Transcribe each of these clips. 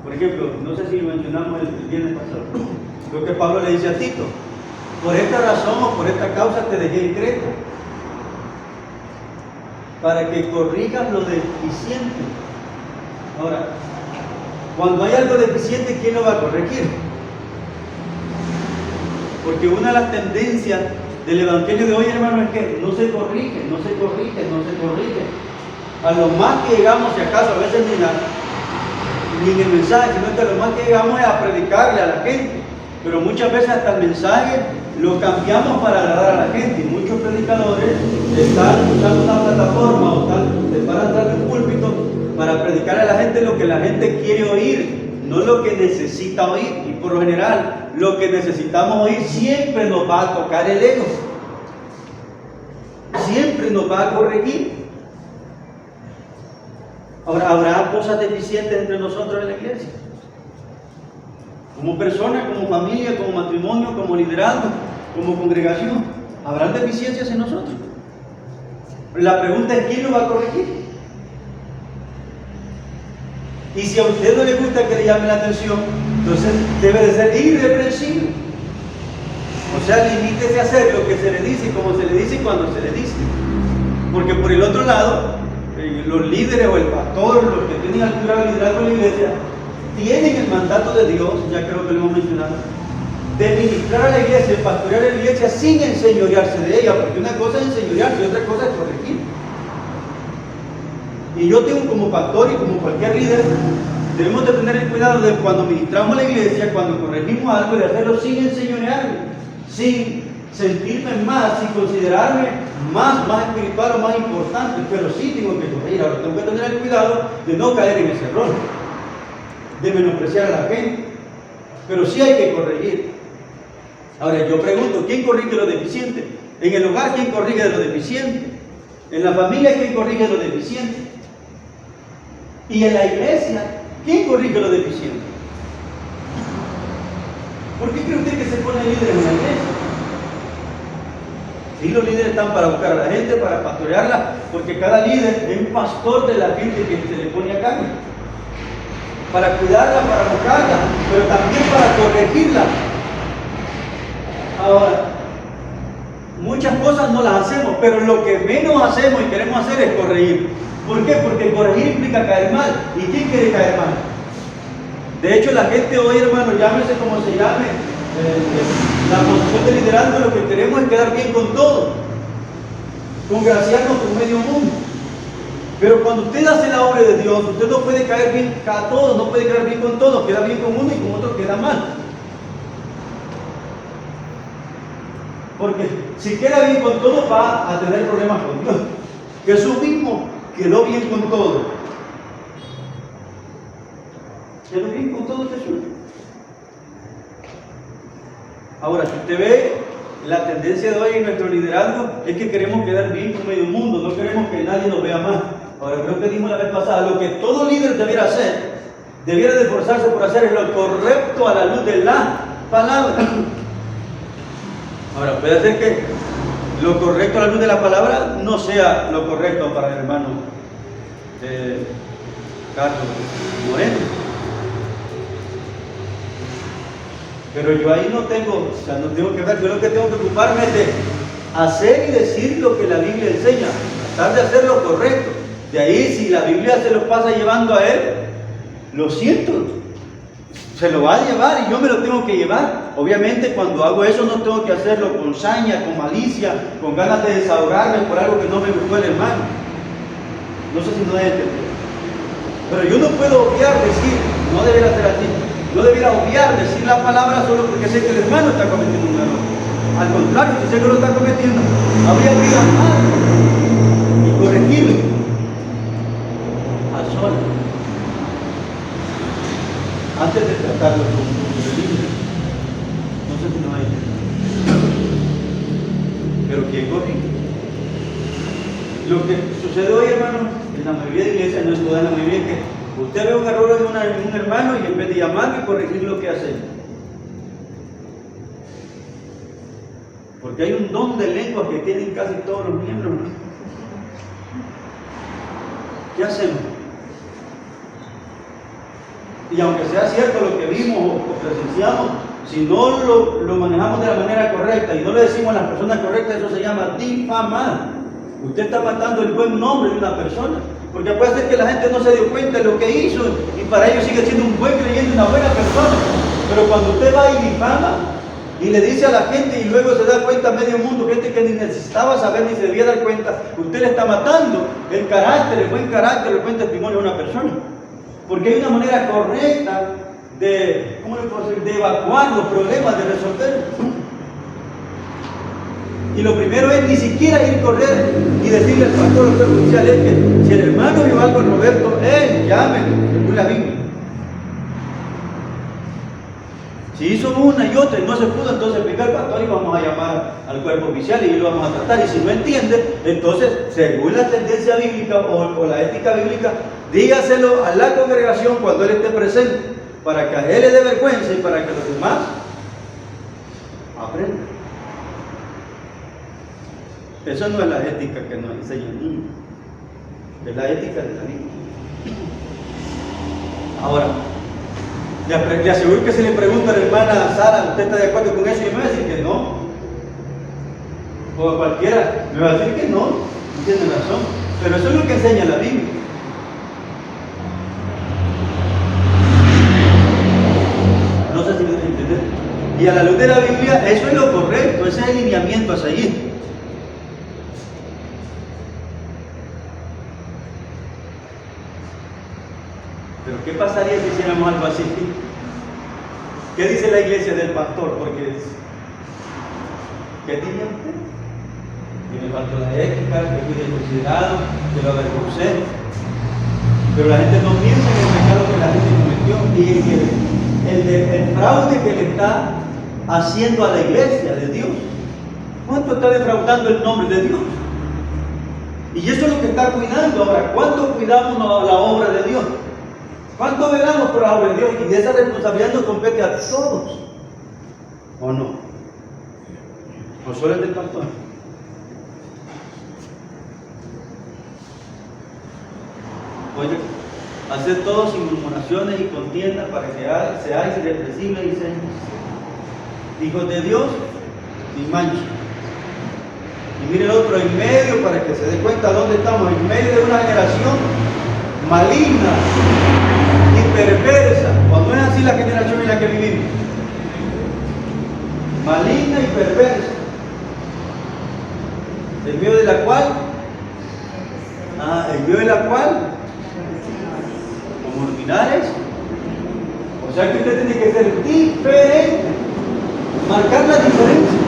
Por ejemplo, no sé si lo mencionamos el viernes pasado, lo que Pablo le dice a Tito: por esta razón o por esta causa te dejé en Creta, para que corrijas lo deficiente. Ahora, cuando hay algo deficiente, ¿quién lo va a corregir? Porque una de las tendencias del evangelio de hoy, hermano, es que no se corrige, no se corrige, no se corrige. A lo más que llegamos, si acaso, a veces ni en el mensaje, sino que a lo más que llegamos es a predicarle a la gente. Pero muchas veces hasta el mensaje lo cambiamos para agradar a la gente. Y muchos predicadores están usando una plataforma o están para atrás de un púlpito para predicar a la gente lo que la gente quiere oír, no lo que necesita oír. Y por lo general, lo que necesitamos oír siempre nos va a tocar el ego, siempre nos va a corregir. Ahora, ¿habrá cosas deficientes entre nosotros en la iglesia? Como personas, como familia, como matrimonio, como liderazgo, como congregación, ¿habrán deficiencias en nosotros? La pregunta es: ¿quién lo va a corregir? Y si a usted no le gusta que le llame la atención, entonces debe de ser irreprensible. O sea, limítese a hacer lo que se le dice, como se le dice y cuando se le dice. Porque por el otro lado, los líderes o el pastor, los que tienen altura de liderazgo en la iglesia, tienen el mandato de Dios, ya creo que lo hemos mencionado, de ministrar a la iglesia, de pastorear a la iglesia sin enseñorearse de ella, porque una cosa es enseñorearse y otra cosa es corregir. Y yo tengo como pastor y como cualquier líder, debemos de tener el cuidado de cuando ministramos a la iglesia, cuando corregimos algo, de hacerlo sin enseñorearme, sin sentirme más, sin considerarme más espiritual o más importante, pero sí tengo que corregir. Ahora tengo que tener el cuidado de no caer en ese error, de menospreciar a la gente, pero sí hay que corregir. Ahora yo pregunto: ¿quién corrige lo deficiente? En el hogar, ¿quién corrige lo deficiente? En la familia, ¿quién corrige lo deficiente? Y en la iglesia, ¿quién corrige lo deficiente? ¿Por qué cree usted que se pone líder en la iglesia? Sí, los líderes están para buscar a la gente, para pastorearla, porque cada líder es un pastor de la gente que se le pone a cargo, para cuidarla, para buscarla, pero también para corregirla. Ahora, muchas cosas no las hacemos, pero lo que menos hacemos y queremos hacer es corregir. ¿Por qué? Porque corregir implica caer mal. ¿Y quién quiere caer mal? De hecho, la gente hoy, hermano, llámese como se llame, la posición de liderazgo, lo que queremos es quedar bien con todo, congraciarnos con medio mundo. Pero cuando usted hace la obra de Dios, usted no puede caer bien a todos, no puede quedar bien con todos, queda bien con uno y con otro queda mal. Porque si queda bien con todos, va a tener problemas con Dios. Jesús mismo quedó bien con todos. Quedó bien con todos Jesús. Ahora, si usted ve la tendencia de hoy en nuestro liderazgo, es que queremos quedar bien con medio mundo, no queremos que nadie nos vea más. Ahora, creo que dijimos la vez pasada, lo que todo líder debiera hacer, debiera de esforzarse por hacer es lo correcto a la luz de la palabra. Ahora, puede ser que lo correcto a la luz de la palabra no sea lo correcto para el hermano Carlos Moreno. Pero yo ahí no tengo que ver, yo lo que tengo que ocuparme es de hacer y decir lo que la Biblia enseña, tratar de hacer lo correcto. De ahí, si la Biblia se lo pasa llevando a él, lo siento, se lo va a llevar y yo me lo tengo que llevar. Obviamente, cuando hago eso no tengo que hacerlo con saña, con malicia, con ganas de desahogarme por algo que no me gustó el hermano. No sé si no es entendido. Pero yo no puedo obviar decir, no debería ser así. No debiera obviar decir la palabra solo porque sé que el hermano está cometiendo un error. Al contrario, si sé que lo está cometiendo, habría que ir a amarlo y corregirlo a solas, antes de tratarlo como libre. No sé si no hay. Pero ¿quién corrige? Lo que sucede hoy, hermano, en la mayoría de iglesias, no es toda la mayoría, que usted ve un error en un hermano y en vez de llamarlo y corregir lo que hace. Porque hay un don de lengua que tienen casi todos los miembros, ¿no? ¿Qué hacemos? Y aunque sea cierto lo que vimos o presenciamos, si no lo manejamos de la manera correcta y no le decimos a las personas correctas, eso se llama difamar. Usted está matando el buen nombre de una persona. Porque puede ser que la gente no se dio cuenta de lo que hizo y para ellos sigue siendo un buen creyente, una buena persona. Pero cuando usted va y difama y le dice a la gente y luego se da cuenta medio mundo, gente que ni necesitaba saber ni se debía dar cuenta, usted le está matando el carácter, el buen carácter, el buen testimonio de una persona. Porque hay una manera correcta de, ¿cómo le puedo decir?, de evacuar los problemas, de resolver. Y lo primero es ni siquiera ir a correr y decirle al pastor o al oficial, es que si el hermano vio algo en Roberto, llámenlo, según la Biblia. Si hizo una y otra y no se pudo, entonces explica al pastor y vamos a llamar al cuerpo oficial y lo vamos a tratar. Y si no entiende, entonces, según la tendencia bíblica o la ética bíblica, dígaselo a la congregación cuando él esté presente, para que a él le dé vergüenza y para que los demás aprendan. Eso no es la ética que nos enseña el niño, es la ética de la Biblia. Ahora, le aseguro que si le pregunto a la hermana Sara, ¿usted está de acuerdo con eso? Y me va a decir que no. O a cualquiera me va a decir que no, tiene razón. Pero eso es lo que enseña la Biblia. No sé si me dejan entender. Y a la luz de la Biblia, eso es lo correcto, ese es el lineamiento a seguir. Pero ¿qué pasaría si hiciéramos algo así? ¿Qué dice la iglesia del pastor? Porque ¿qué diría usted? Que me faltó la ética, que fui desconsiderado, que lo avergoncé. Pero la gente no piensa en el pecado que la gente cometió y el fraude que le está haciendo a la iglesia de Dios. ¿Cuánto está defraudando el nombre de Dios? Y eso es lo que está cuidando ahora. ¿Cuánto cuidamos la obra de Dios? ¿Cuánto velamos por la obra de Dios? Y de esa responsabilidad nos compete a todos. ¿O no? ¿O solo es del pastor? Oye, hacer todo sin murmuraciones y contiendas para que seáis irreprensibles y seños, hijos de Dios, sin mancha. Y mire el otro en medio para que se dé cuenta dónde estamos, en medio de una generación maligna y perversa. Cuando es así la generación en la que vivimos, maligna y perversa, en medio de la cual, como luminares, o sea que usted tiene que ser diferente, marcar la diferencia,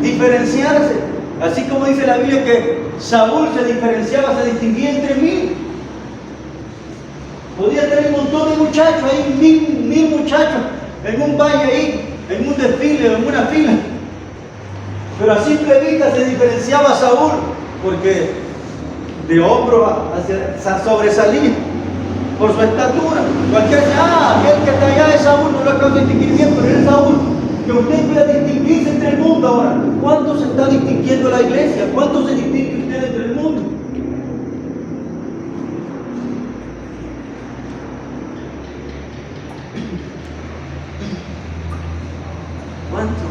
diferenciarse, así como dice la Biblia que Saúl se diferenciaba, se distinguía entre mil. Podía tener un montón de muchachos ahí, mil muchachos en un valle ahí, en un desfile o en una fila, pero a simple vista se diferenciaba Saúl porque de hombro hacia sobresalía por su estatura. Cualquiera dice, aquel que está allá es Saúl, no lo acabo de distinguir bien, pero es Saúl. Que usted pueda distinguirse entre el mundo ahora. ¿Cuánto se está distinguiendo la iglesia? ¿Cuánto se distingue usted entre el mundo? ¿Cuánto?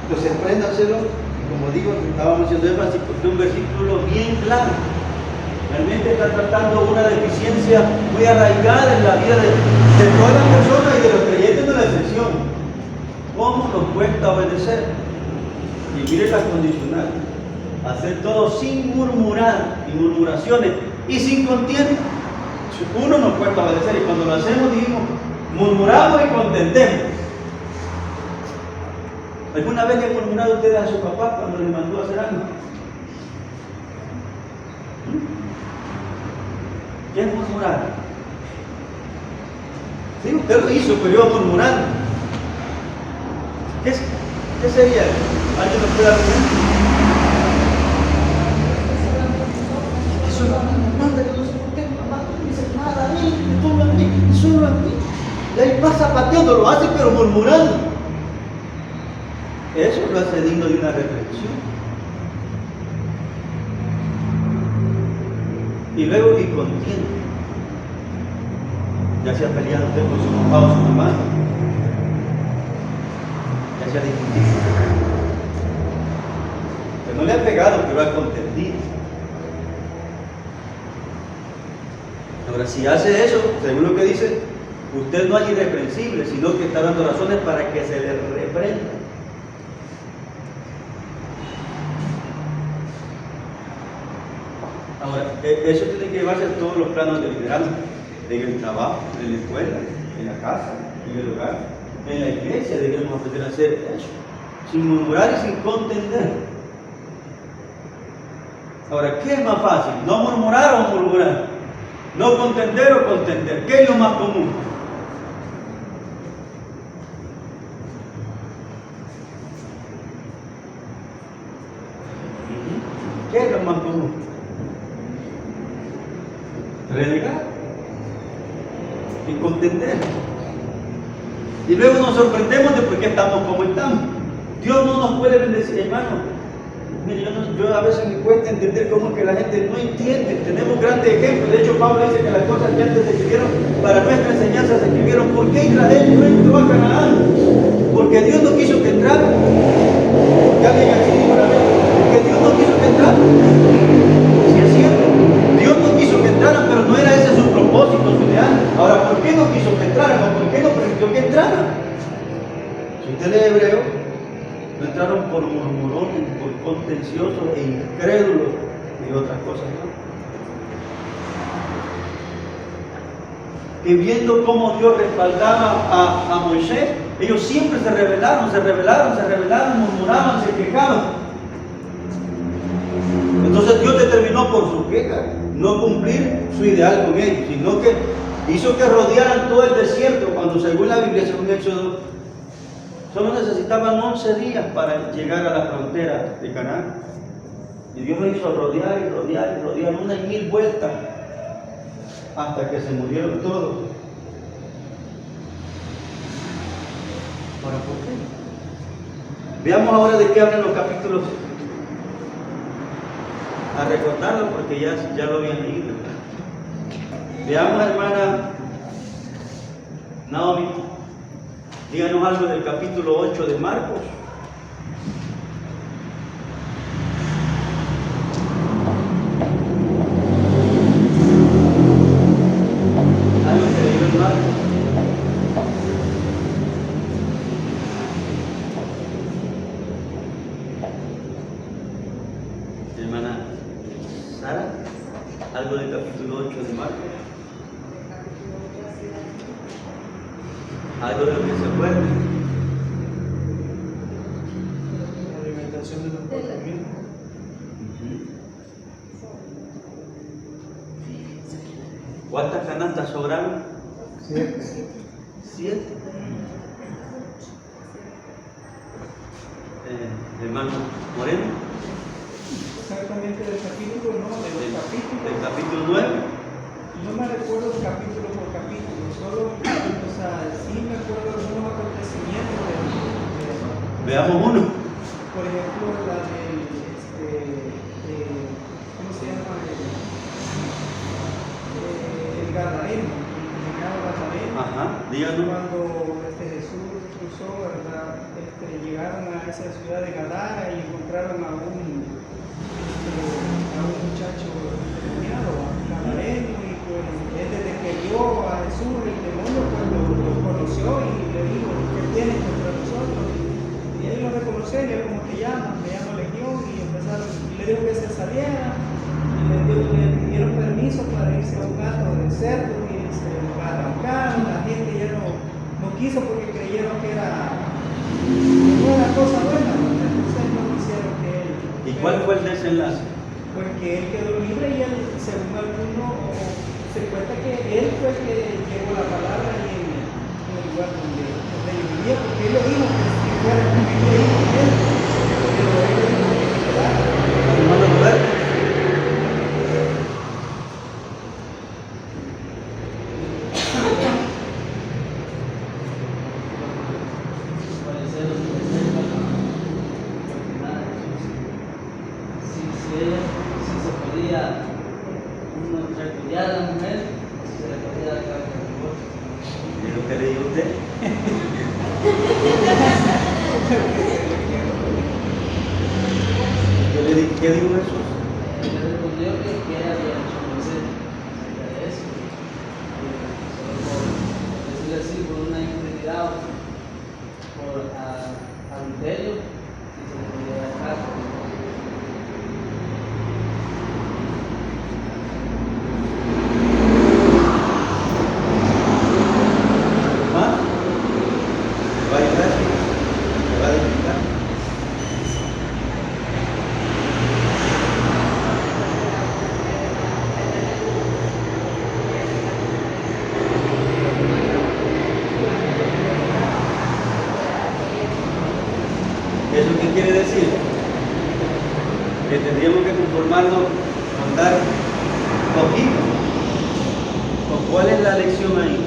Entonces apréndanselo, como digo, estábamos haciendo énfasis porque es un versículo bien claro. Realmente está tratando una deficiencia muy arraigada en la vida de todas las personas y de los creyentes de la excepción. ¿Cómo nos cuesta obedecer? Y mire la condicional. Hacer todo sin murmurar y murmuraciones y sin contienda. Uno nos cuesta obedecer y cuando lo hacemos dijimos, murmuramos y contendemos. ¿Alguna vez le han murmurado ustedes a su papá cuando les mandó a hacer algo? ¿Qué es murmurar? Sí, usted lo hizo, pero iba murmurando. ¿Qué sería? ¿Alguien nos puede argumentar? Eso no manda, yo no sé por qué, mamá, no dice nada a mí, solo a mí, solo a mí. Y ahí va zapateando, lo hace pero murmurando. Eso lo hace digno de una reflexión. Y luego y contiende. Ya se ha peleado usted con su papá o su mamá. Ya se ha discutido. Que no le ha pegado, pero ha contendido. Ahora, si hace eso, según lo que dice, usted no es irreprensible, sino que está dando razones para que se le reprenda. Ahora, eso tiene que llevarse a todos los planos de liderazgo, en el trabajo, en la escuela, en la casa, en el hogar, en la iglesia. Debemos aprender a hacer eso, sin murmurar y sin contender. Ahora, ¿qué es más fácil? ¿No murmurar o murmurar? ¿No contender o contender? ¿Qué es lo más común? ¿Qué es lo más común? Renegar y contender. Y luego nos sorprendemos de por qué estamos como estamos. Dios no nos puede bendecir, hermano. Mire, yo a veces me cuesta entender cómo es que la gente no entiende. Tenemos grandes ejemplos. De hecho, Pablo dice que las cosas que antes se escribieron para nuestra enseñanza se escribieron. ¿Por qué Israel no entró a Canaán? Porque Dios no quiso que entrara. Ya alguien así dijo la vez. Porque Dios no quiso que entrara. Si es cierto, Dios no quiso que entraran, pero no era ese su propósito, su ideal. Ahora, ¿por qué no quiso que entraran? ¿O por qué no permitió que entraran? Si usted lee Hebreo, no entraron por murmurones, por contenciosos e incrédulos y otras cosas, ¿no? Y viendo cómo Dios respaldaba a Moisés, ellos siempre se rebelaron, murmuraban, se quejaban. Entonces Dios determinó por su queja no cumplir su ideal con ellos, sino que hizo que rodearan todo el desierto, cuando según la Biblia, según Éxodo, solo necesitaban 11 días para llegar a la frontera de Canaán. Y Dios lo hizo rodear y rodear y rodear 1,000 vueltas hasta que se murieron todos. Ahora, ¿por qué? Veamos ahora de qué hablan los capítulos. A recordarlo porque ya lo habían leído. Veamos, hermana Naomi, díganos algo del capítulo 8 de Marcos. Algo que leyó en Marcos. Hermana Sara, algo del capítulo 8 de Marcos. Algo de lo que se acuerde. La alimentación de los 4,000. ¿Cuántas canastas sobraron? 7. 7. Hermano Moreno. Exactamente del capítulo, no, de los capítulos. Del capítulo 9. No me recuerdo capítulo por capítulo, solo, o sea, sí me acuerdo de algunos acontecimientos Veamos uno. por ejemplo, la del, ¿cómo se llama? El Gadareno, el llamado Gadareno. Ajá, díganos. Cuando Jesús cruzó, ¿verdad? Llegaron a esa ciudad de Gadara y encontraron a un muchacho endemoniado, gadareno, y pues él desde que vio a Jesús el demonio, pues lo conoció y le dijo: ¿qué tienes contra nosotros? Y él lo reconoció y le dijo: ¿cómo te llamas? Me llamo Legión. Y le dijo que se saliera y le pidieron permiso para irse a un gato de cerdo y se lo arrancaron. La gente ya no quiso porque creyeron que no era cosa buena, entonces no quisieron que él. ¿Y cuál fue el desenlace? Porque él quedó libre y él, según algunos, se cuenta que él fue el que llevó la palabra y en el lugar donde yo vivía, porque él lo dijo que fuera que vivía ahí con él, pero él dijo que se quedara. Hermano Roberto. Si se podía uno ¿Qué dijo Jesús? Le respondió que había hecho Moisés acerca de eso. Solo por decirlo así, por una infidelidad, por adulterio, si se le podía dejar. ¿Más? ¿Te va a ayudar? ¿Te va a edificar? ¿Eso qué quiere decir? Que tendríamos que conformarnos con dar poquito. ¿Con cuál es la lección ahí?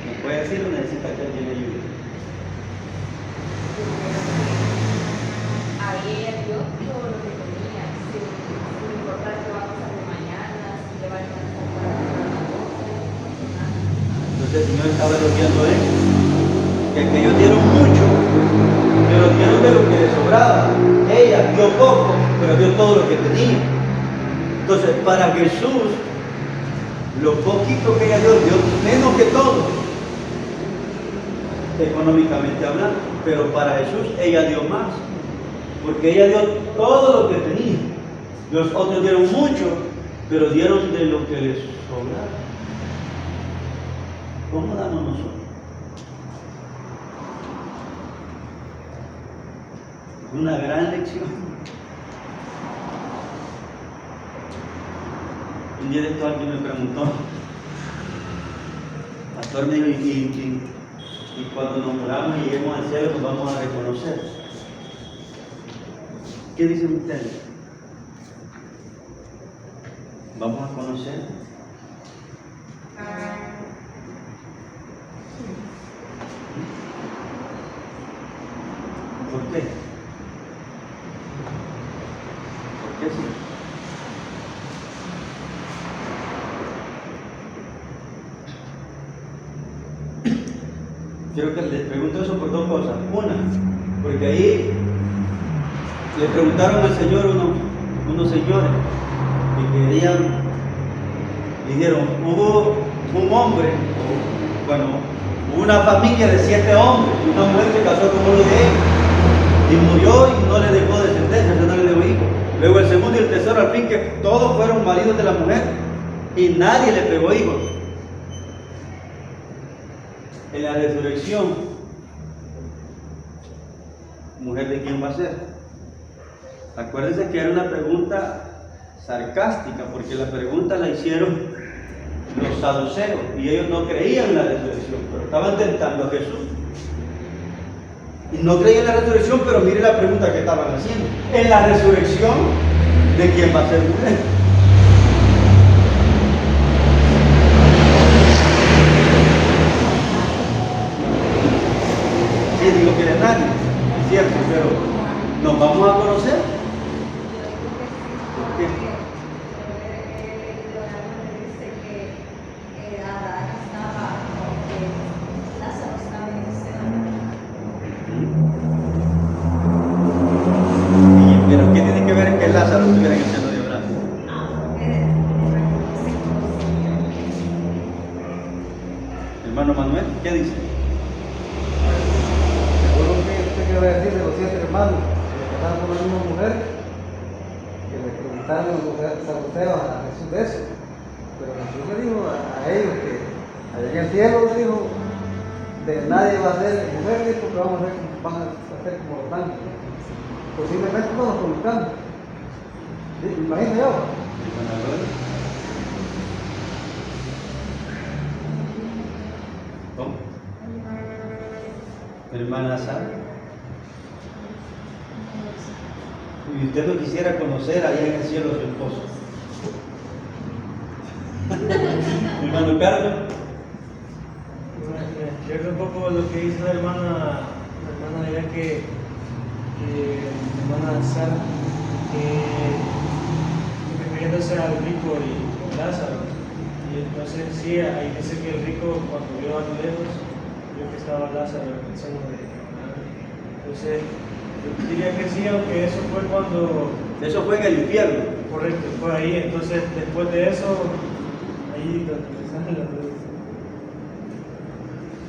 ¿Me puede decir o necesita que alguien le ayude? Ahí ella dio todo lo que tenía, sin importar qué va a pasar de mañana, si le va a alcanzar para otra cosa, Entonces el Señor estaba elogiando eso. Que ellos dieron mucho, pero dieron de lo que les sobraba. Ella dio poco, pero dio todo lo que tenía. Entonces, para Jesús, lo poquito que ella dio menos que todo, económicamente hablando. Pero para Jesús, ella dio más, porque ella dio todo lo que tenía. Los otros dieron mucho, pero dieron de lo que les sobraba. ¿Cómo damos nosotros? Una gran lección. Un día de esto alguien me preguntó, pastor, me dijo, y cuando nos moramos y lleguemos al cielo, nos vamos a reconocer. ¿Qué dicen ustedes? ¿Vamos a conocer? ¿Por qué? ¿Por qué sí? Quiero que les pregunto eso por dos cosas. Una, porque ahí le preguntaron al Señor unos señores que querían, dijeron, hubo un hombre, bueno, hubo una familia de 7 hombres, y una mujer se casó con uno de ellos, y murió y no le dejó descendencia, no le dejó hijos. Luego el segundo y el tercero, al fin que todos fueron maridos de la mujer, y nadie le pegó hijos. En la resurrección, ¿mujer de quién va a ser? Acuérdense que era una pregunta sarcástica, porque la pregunta la hicieron los saduceos y ellos no creían en la resurrección, pero estaban tentando a Jesús. Y no creían en la resurrección, pero mire la pregunta que estaban haciendo. En la resurrección, ¿de quién va a ser mujer? Sí, digo que de nadie, es cierto, pero ¿nos vamos a conocer? ¿Por qué? Pero ¿qué tiene que ver que Lázaro estuviera en el seno de Abraham? Hermano Manuel, ¿qué dice? Seguro que usted quiere decir de los 7 hermanos que estaban con la misma mujer, que le preguntaron los saduceos a Jesús de eso. Pero Jesús le dijo a ellos que allá en el cielo le dijo, de nadie va a ser mujer, porque van a ser como los ángeles. Posiblemente no los publicamos. ¿Me imagino yo? ¿Cómo? Hermana Sara. Y usted no quisiera conocer allá en el cielo a su esposo. Hermano Carlos. Yo creo un poco lo que dice la hermana era que la hermana Sara, refiriéndose al rico y Lázaro. Y entonces sí, ahí dice que el rico cuando vio a lo lejos, vio que estaba Lázaro en el seno de Abraham. Entonces, Yo diría que sí, aunque eso fue cuando, Eso fue en el infierno. correcto, fue ahí, entonces después de eso, ahí donde sale la duda.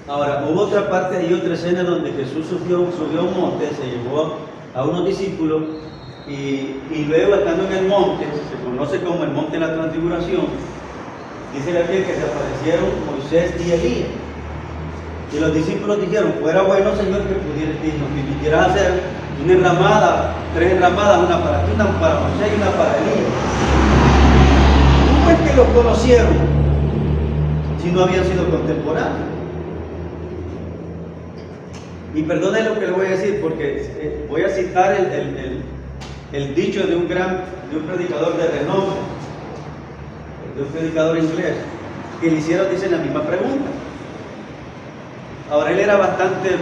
Ahora, hubo otra parte y otra escena donde Jesús subió a un monte, se llevó a unos discípulos y luego estando en el monte, se conoce como el monte de la transfiguración, dice la Biblia que se aparecieron Moisés y Elías. Y los discípulos dijeron, fuera bueno, Señor, que nos permitieras hacer una enramada, 3 enramadas, una para ti, una para Moisés y una para Elías. ¿Cómo es que los conocieron si no habían sido contemporáneos? Y perdone lo que le voy a decir, porque voy a citar el dicho de un predicador de renombre, de un predicador inglés, que le hicieron, dicen, la misma pregunta. Ahora él era bastante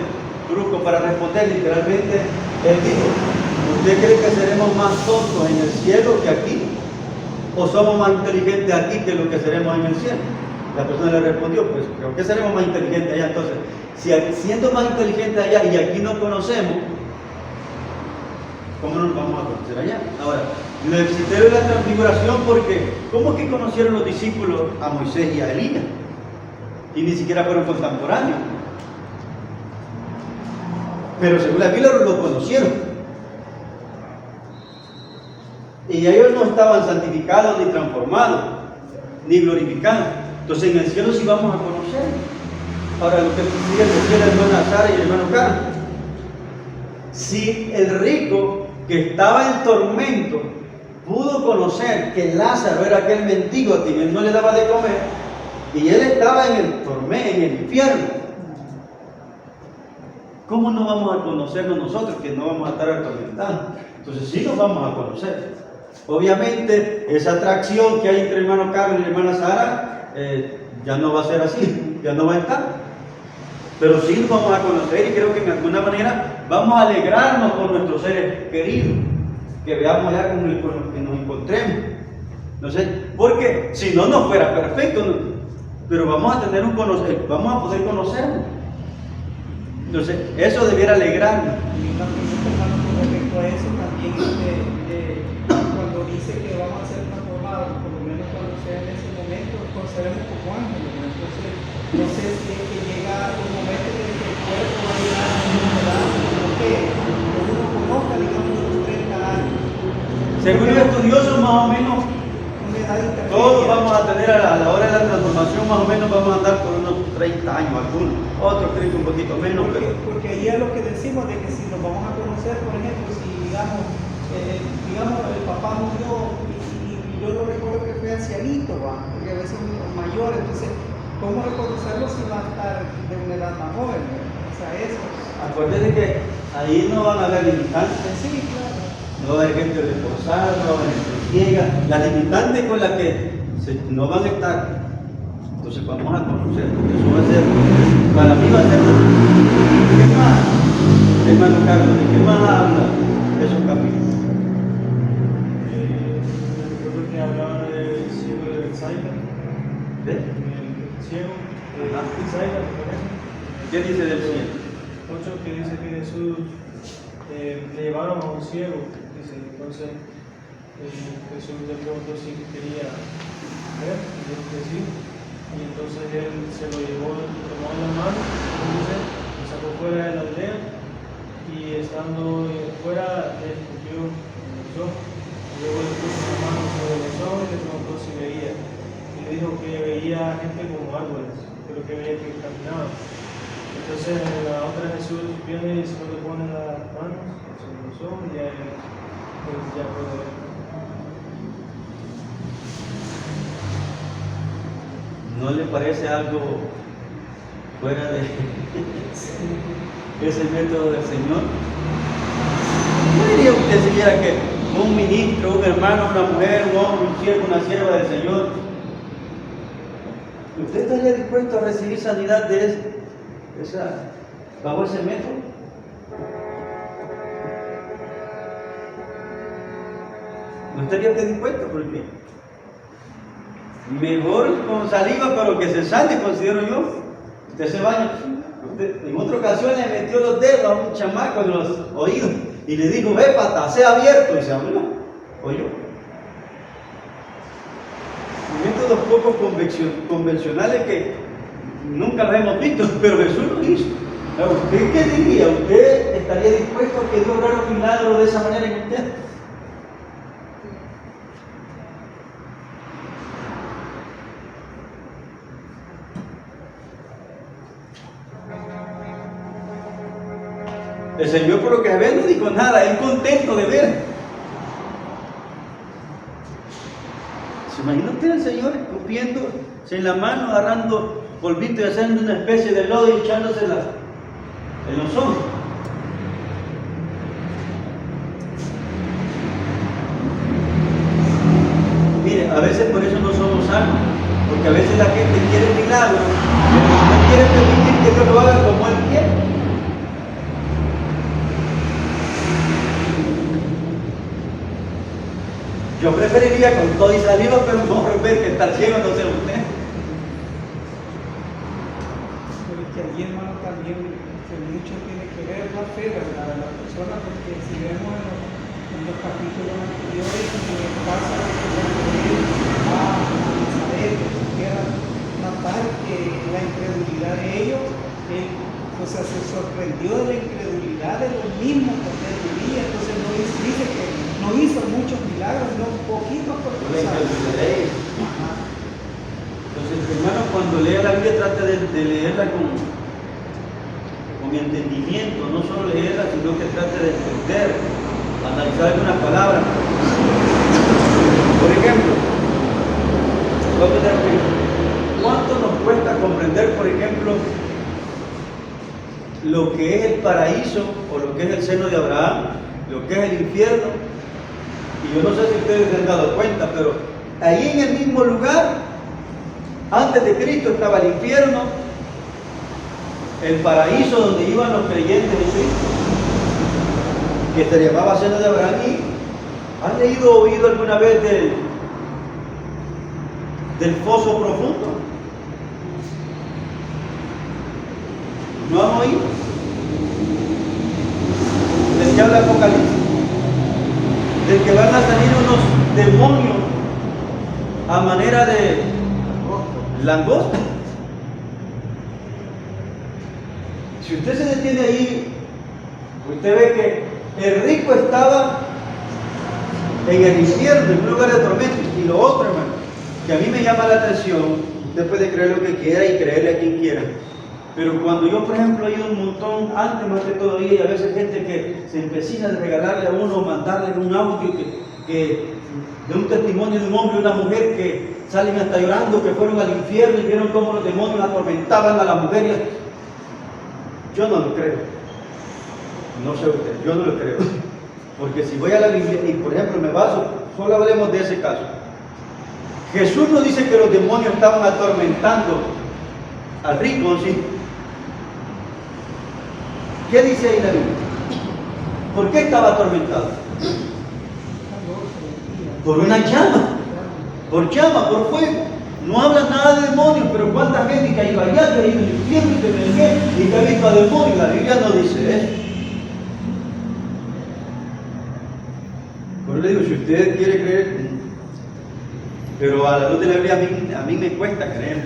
brusco para responder, literalmente él dijo, ¿usted cree que seremos más tontos en el cielo que aquí? ¿O somos más inteligentes aquí que lo que seremos en el cielo? La persona le respondió, pues creo que seremos más inteligentes allá. Entonces, si siendo más inteligentes allá y aquí no conocemos, ¿cómo nos vamos a conocer allá? Ahora, lo cité de la transfiguración porque ¿cómo es que conocieron los discípulos a Moisés y a Elías? Y ni siquiera fueron contemporáneos. Pero según la Biblia lo conocieron. Y ellos no estaban santificados, ni transformados, ni glorificados. Entonces en el cielo sí vamos a conocer. Ahora lo que decía la hermana Sara y el hermano Carlos. Si el rico que estaba en tormento pudo conocer que Lázaro era aquel mendigo a quien él no le daba de comer, y él estaba en el tormento, en el infierno, ¿cómo no vamos a conocernos nosotros que no vamos a estar atormentados? Entonces sí nos vamos a conocer. Obviamente esa atracción que hay entre el hermano Carlos y la hermana Sara ya no va a ser así, ya no va a estar. Pero sí nos vamos a conocer y creo que en alguna manera vamos a alegrarnos con nuestros seres queridos, que veamos ya con el que nos encontremos. No sé, porque si no, no fuera perfecto, ¿no? Pero vamos a tener vamos a poder conocernos. Entonces, eso debiera alegrarnos. Y una pregunta, hermano, con respecto a eso también, cuando dice que vamos a ser transformados, por lo menos cuando sea en ese momento, seremos como ángeles. Entonces, no sé si es que llega un momento en el que el cuerpo va a llegar a una edad, que uno conozca, digamos, los 30 años. Según los estudiosos, más o menos, Una edad intermedia. todos vamos a tener a la hora de la transformación, más o menos vamos a andar por unos 30 años, algunos, otros creen que un poquito menos, pero Porque ahí es lo que decimos de que si nos vamos a conocer, por ejemplo, si digamos el papá murió y yo lo recuerdo que fue ancianito, porque a veces es mayor, entonces, ¿cómo reconocerlo si va a estar de una edad más joven? O sea, eso. acuérdense que ahí no van a haber limitantes. Sí, claro. No va a haber gente reforzada, no va a haber gente ciega. Las limitantes con las que no van a estar. Entonces vamos a conocer. Eso va a ser, para mí va a ser. ¿Qué más, hermano Carlos? ¿De qué más habla esos capítulos? Recuerdo que hablaba del ciego de Bethsaida. ¿De? El ciego de Ajá. Bethsaida, ¿me parece? ¿Qué dice del cielo? 8 que dice que Jesús le llevaron a un ciego, dice, entonces Jesús le preguntó si quería ver, y dijo que sí, y entonces él se lo llevó, lo tomó en la mano, dice, lo sacó fuera de la aldea, y estando fuera le escupió en los ojos, luego le puso la mano sobre los ojos y le preguntó si veía, y le dijo que veía gente como árboles, pero que veía que caminaban. Entonces la otra Jesús viene y solo le pone las manos sobre los ojos y ya, pues, ya puede ver. ¿No le parece algo fuera de ese método del Señor? ¿Qué diría usted si viera que un ministro, un hermano, una mujer, un hombre, un siervo, una sierva del Señor, ¿usted estaría dispuesto a recibir sanidad bajo ese método? ¿No estaría usted dispuesto? Porque mejor con saliva, pero que se sane, considero yo. Usted se baña. En otra ocasión le metió los dedos a un chamaco en los oídos y le dijo, épata, sea abierto, y se abrió. Oyó. Métodos poco convencionales que nunca los hemos visto, pero Jesús lo hizo. ¿Usted qué diría? ¿Usted estaría dispuesto a que Dios haga un milagro de esa manera en usted? El Señor, por lo que ve, no dijo nada, él contento de ver. ¿Se imagina usted al Señor escupiéndose en la mano, agarrando polvito y haciendo una especie de lodo y echándosela en los ojos? Mire, a veces por eso no somos salvos, porque a veces la gente quiere milagros, pero no quiere permitir que Dios lo haga como Él quiere. Yo preferiría con todo y saliva, pero no ver que estar ciego no sea usted. Pero es que allí, hermano, también mucho tiene que ver la fe de la persona, porque si vemos en los capítulos anteriores, pasa lo que él va a Nazaret, que quiera notar que la incredulidad de ellos, o sea, se sorprendió de la incredulidad de los mismos porque él vivía, entonces no dice que no hizo muchos milagros, no poquitos, porque La incredulidad de ellos. Entonces, hermano, cuando lea la Biblia, trate de leerla con entendimiento, no solo leerla, sino que trate de entender, analizar algunas palabras. Por ejemplo, ¿cuánto nos cuesta comprender, por ejemplo, lo que es el paraíso o lo que es el seno de Abraham, lo que es el infierno? Y yo no sé si ustedes se han dado cuenta, pero ahí en el mismo lugar, antes de Cristo estaba el infierno, el paraíso donde iban los creyentes de Cristo, que se llamaba seno de Abraham. ¿Han leído o oído alguna vez del foso profundo? ¿No han oído? Del que habla Apocalipsis, del que van a salir unos demonios a manera de langosta. Si usted se detiene ahí, usted ve que el rico estaba en el infierno, en un lugar de tormento. Y lo otro, hermano, que a mí me llama la atención, usted puede creer lo que quiera y creerle a quien quiera, pero cuando yo, por ejemplo, he ido un montón, antes más que todavía, y a veces gente que se empecina de regalarle a uno, mandarle un audio de un testimonio de un hombre y una mujer que salen hasta llorando, que fueron al infierno y vieron cómo los demonios atormentaban a las mujeres. Yo no lo creo. No sé usted, yo no lo creo. Porque si voy a la Biblia y, por ejemplo, me baso, solo hablemos de ese caso. Jesús no dice que los demonios estaban atormentando al rico, ¿sí? ¿Qué dice ahí la Biblia? ¿Por qué estaba atormentado? Por una llama, por fuego. No habla nada de demonios, pero cuánta gente que ha ido allá, que ha ido al infierno y que ha visto a demonios. La Biblia no dice eso. Por eso le digo, si usted quiere creer, pero a la luz de la Biblia a mí me cuesta creer.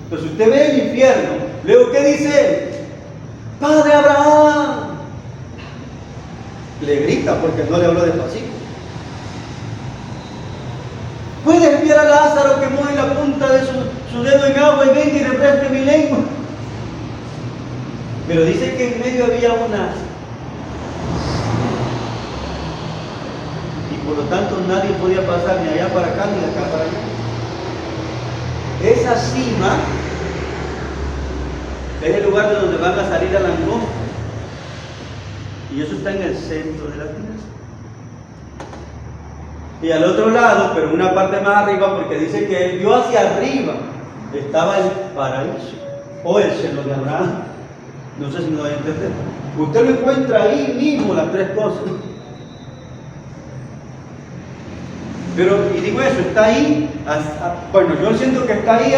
Entonces usted ve el infierno, luego ¿qué dice? Padre Abraham. Le grita porque no le habló despacito. Puede enviar a Lázaro que moje la punta de su dedo en agua y venga y refresque mi lengua. Pero dice que en medio había una. Y por lo tanto nadie podía pasar ni allá para acá ni de acá para allá. Esa cima es el lugar de donde van a salir a la langostas. Y eso está en el centro de la tierra. Y al otro lado, pero una parte más arriba, porque dice que él vio hacia arriba, estaba el paraíso, o el seno de Abraham. No sé si me voy a entender. Usted lo encuentra ahí mismo, las tres cosas. Pero, y digo eso, está ahí, bueno, yo siento que está ahí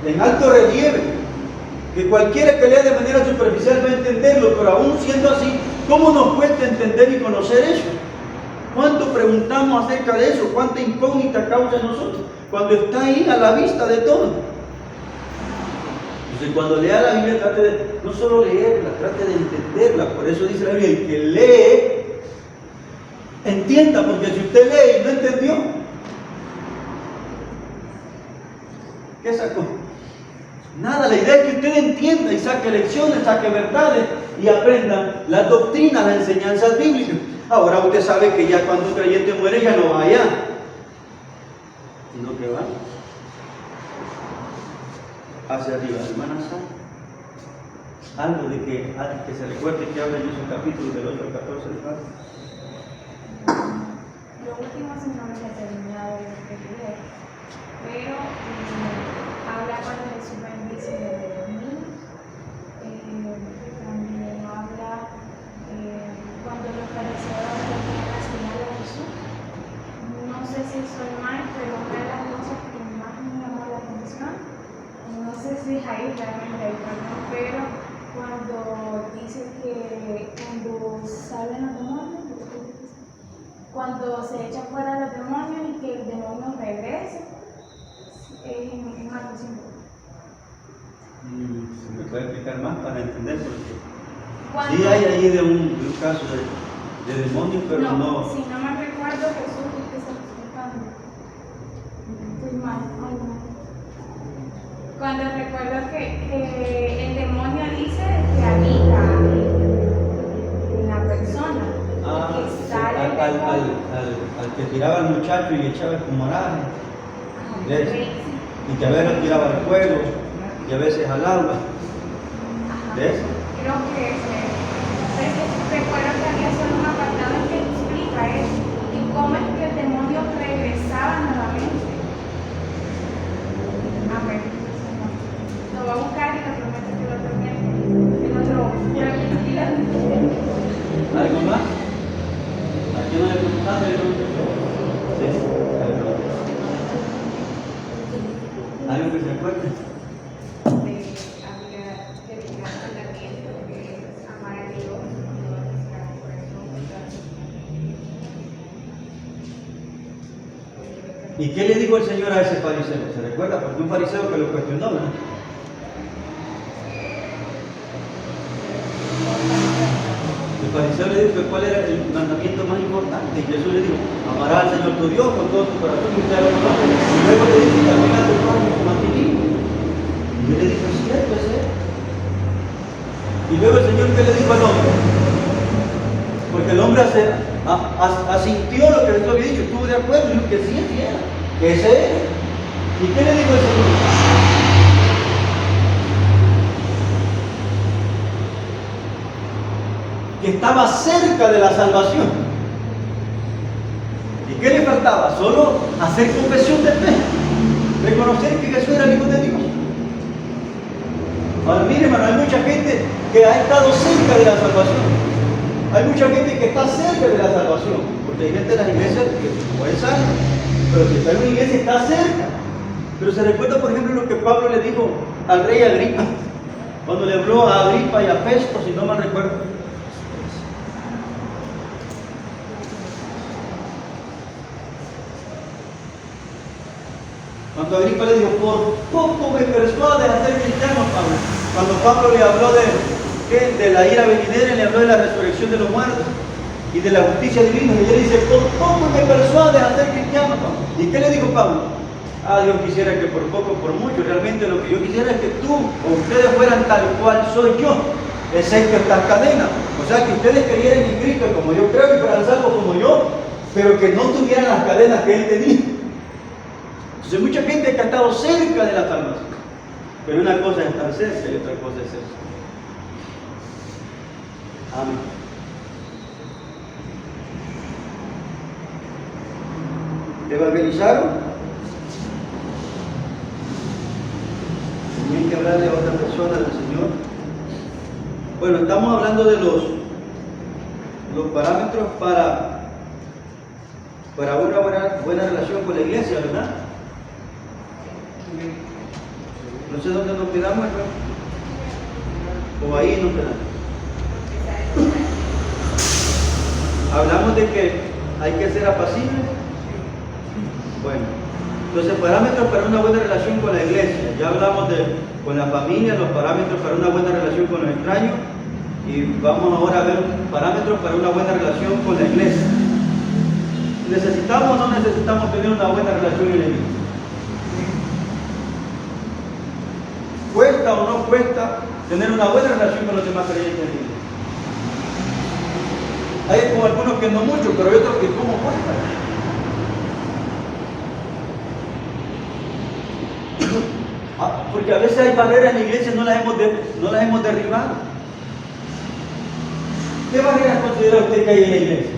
en alto relieve. que cualquiera que lea de manera superficial va a entenderlo, pero aún siendo así, ¿cómo nos cuesta entender y conocer eso? ¿Cuánto preguntamos acerca de eso? ¿Cuánta incógnita causa en nosotros? Cuando está ahí a la vista de todo. Entonces, cuando lea la Biblia, trate de no solo leerla, trate de entenderla. Por eso dice la Biblia, el que lee, entienda, porque si usted lee y no entendió, ¿qué sacó? Nada, la idea es que usted entienda y saque lecciones, saque verdades y aprenda las doctrinas, las enseñanzas bíblicas. Ahora usted sabe que ya cuando un creyente muere ya no va allá, sino que va hacia arriba. Hermana Sara, algo de que se recuerde que habla en esos capítulos del 8 al 14 de Pablo. Lo último se no me ha terminado de leer, pero habla cuando Jesús bendice de los niños, también habla cuando los fariseos tenían la señal de Jesús. No sé si soy mal, pero una de las cosas que más me llamó la atención, no sé si es ahí realmente hay perdón, pero cuando dice que cuando salen los demonios, cuando se echa fuera los demonios y que el demonio regrese, es en Marcos 5. ¿Me puede explicar más para entender? Porque Cuando, sí hay ahí de un caso de demonios, pero no. Si no me recuerdo, Jesús que está explicando. Estoy mal, Cuando recuerdo que el demonio dice que habita en la persona. Que sale Al que tiraba al muchacho y le echaba el fumoraje, ¿ves? Y que a veces lo tiraba al fuego y a veces al agua, ¿ves? Creo que recuerdo que había solo un apartado en que explica eso y cómo es que el demonio regresaba nuevamente. Amén. Lo voy a buscar y lo prometo que lo termine en otro jueves. ¿Algo más? ¿A quién no le preguntaste? Sí, ¿algo que se acuerde? ¿Y qué le dijo el Señor a ese fariseo? ¿Se recuerda? Porque un fariseo que lo cuestionó, ¿no? El fariseo le dijo que cuál era el mandamiento más importante. Y Jesús le dijo, amarás al Señor tu Dios con todo tu corazón y todo tu corazón. Y luego le dice, también a tu prójimo como a ti mismo. Y yo le dije, es cierto, es cierto. Y luego el Señor, ¿qué le dijo al hombre? Porque el hombre asintió lo que Jesús había dicho, estuvo de acuerdo, y dijo que sí, era. Que ese era. ¿Y qué le dijo el Señor? Que estaba cerca de la salvación. ¿Y qué le faltaba? Solo hacer confesión de fe, reconocer que Jesús era el Hijo de Dios. Ahora mire, hermano, hay mucha gente que ha estado cerca de la salvación. Hay mucha gente que está cerca de la salvación, porque hay gente de las iglesias que puede salir, pero si está en una iglesia está cerca. Pero se recuerda, por ejemplo, lo que Pablo le dijo al rey Agripa, cuando le habló a Agripa y a Festo, si no mal recuerdo. Cuando Agripa le dijo, por poco me persuades a ser cristiano, Pablo. Cuando Pablo le habló de la ira venidera, le habló de la resurrección de los muertos y de la justicia divina, y él dice, por poco me persuades a ser cristiano, Pablo. ¿Y qué le dijo Pablo? Dios quisiera que por poco, por mucho, realmente lo que yo quisiera es que tú o ustedes fueran tal cual soy yo, excepto estas cadenas. O sea, que ustedes creyeran en Cristo como yo creo y fueran salvos como yo, pero que no tuvieran las cadenas que él tenía. Entonces mucha gente que ha estado cerca de la salvación, pero una cosa es estar cerca y otra cosa es eso. Amén. ¿Te evangelizaron? Tienen que hablarle a otra persona del Señor. Bueno, estamos hablando de los parámetros para una buena relación con la iglesia, ¿verdad? No sé dónde nos quedamos, hermano. O ahí no quedamos. Hablamos de que hay que ser apacibles. Bueno, entonces parámetros para una buena relación con la iglesia. Ya hablamos con la familia, los parámetros para una buena relación con los extraños. Y vamos ahora a ver parámetros para una buena relación con la iglesia. ¿Necesitamos o no necesitamos tener una buena relación en la iglesia? ¿Cuesta o no cuesta tener una buena relación con los demás creyentes en la iglesia? Hay como algunos que no mucho, pero hay otros que como cuesta. Porque a veces hay barreras en la iglesia y no las hemos derribado. ¿Qué barreras considera usted que hay en la iglesia?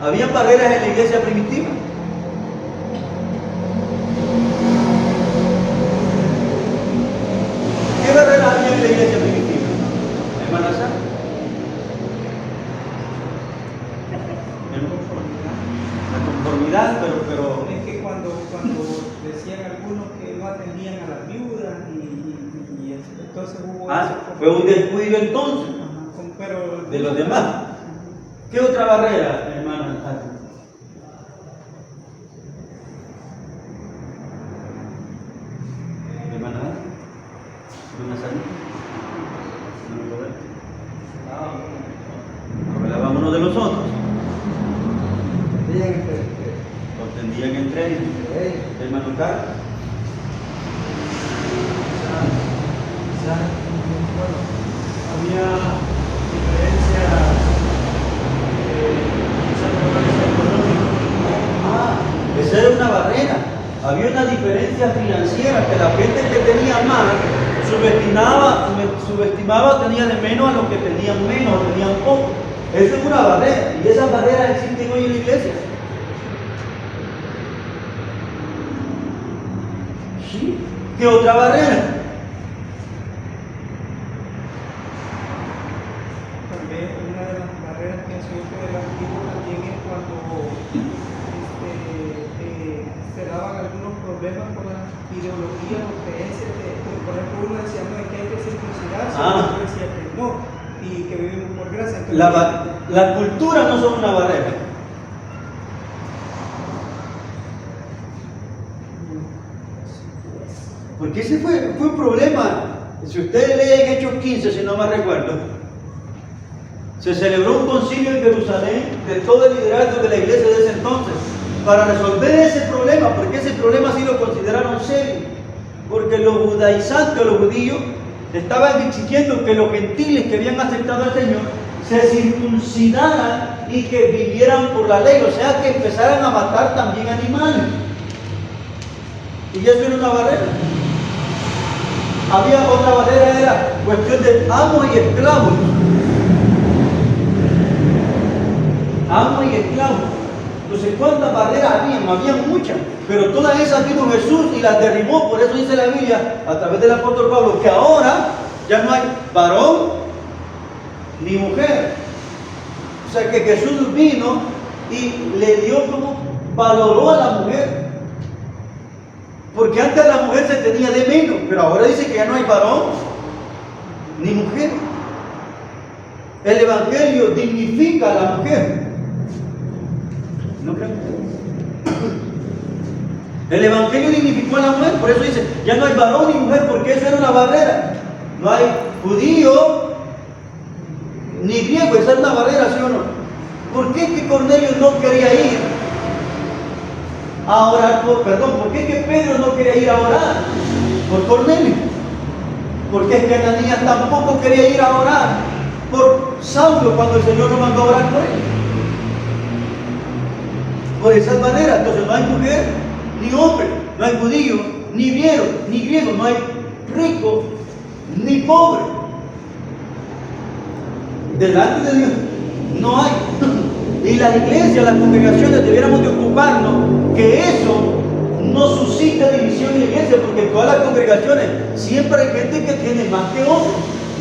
¿Había barreras en la iglesia primitiva? ¿Qué barreras había en la iglesia primitiva? ¿Hermana Sara? La conformidad, pero Es que cuando decían algunos que no atendían a las viudas y entonces hubo eso. fue un descuido entonces Pero, de los demás. ¿Qué otra barrera, hermana? ¿Hermana? ¿Hermana Sara? ¿Hermana Roberto? Hablábamos de los otros. Entendían entre ellos. Hermano Carlos. Había diferencias Esa era una barrera. Había una diferencia financiera que la gente que tenía más subestimaba, tenía de menos a los que tenían menos, tenían poco. Esa es una barrera y esas barreras existen hoy en la iglesia. ¿Sí? ¿Qué otra barrera? también una de las barreras que pienso yo que del antiguo también es cuando se daban algunos problemas con las ideologías o creencias por ejemplo uno decía no, es que hay que circuncidarse, otro decía que no, y que vivimos por gracia. La cultura no son una barrera. Porque ese fue un problema. Si ustedes leen Hechos 15, si no me recuerdo, se celebró un concilio en Jerusalén de todo el liderazgo de la iglesia de ese entonces para resolver ese problema, porque ese problema sí lo consideraron serio, porque los judaizantes, los judíos, estaban exigiendo que los gentiles que habían aceptado al Señor se circuncidaran y que vivieran por la ley, o sea que empezaran a matar también animales. Y eso era una barrera. Había otra barrera, era cuestión de amos y esclavos. Amos y esclavos. Entonces, ¿cuántas barreras habían? Habían muchas, pero todas esas vino Jesús y las derribó. Por eso dice la Biblia, a través del apóstol Pablo, que ahora ya no hay varón ni mujer. O sea, que Jesús vino y le dio como valoró a la mujer. Porque antes la mujer se tenía de menos, pero ahora dice que ya no hay varón ni mujer. El Evangelio dignifica a la mujer. ¿No creen? El Evangelio dignificó a la mujer, por eso dice, ya no hay varón ni mujer, porque eso era una barrera. No hay judío ni griego, esa era una barrera, ¿sí o no? ¿Por qué que Cornelio no quería ir a orar ¿por qué que Pedro no quería ir a orar por Cornelio? Porque es que Ananías tampoco quería ir a orar por Saulo cuando el Señor lo mandó a orar por él. Por esas maneras, entonces no hay mujer ni hombre, no hay judío ni griego, no hay rico ni pobre. Delante de Dios no hay. Y las iglesias, las congregaciones debiéramos de ocuparnos que eso no suscita división en la iglesia, porque en todas las congregaciones siempre hay gente que tiene más que otros.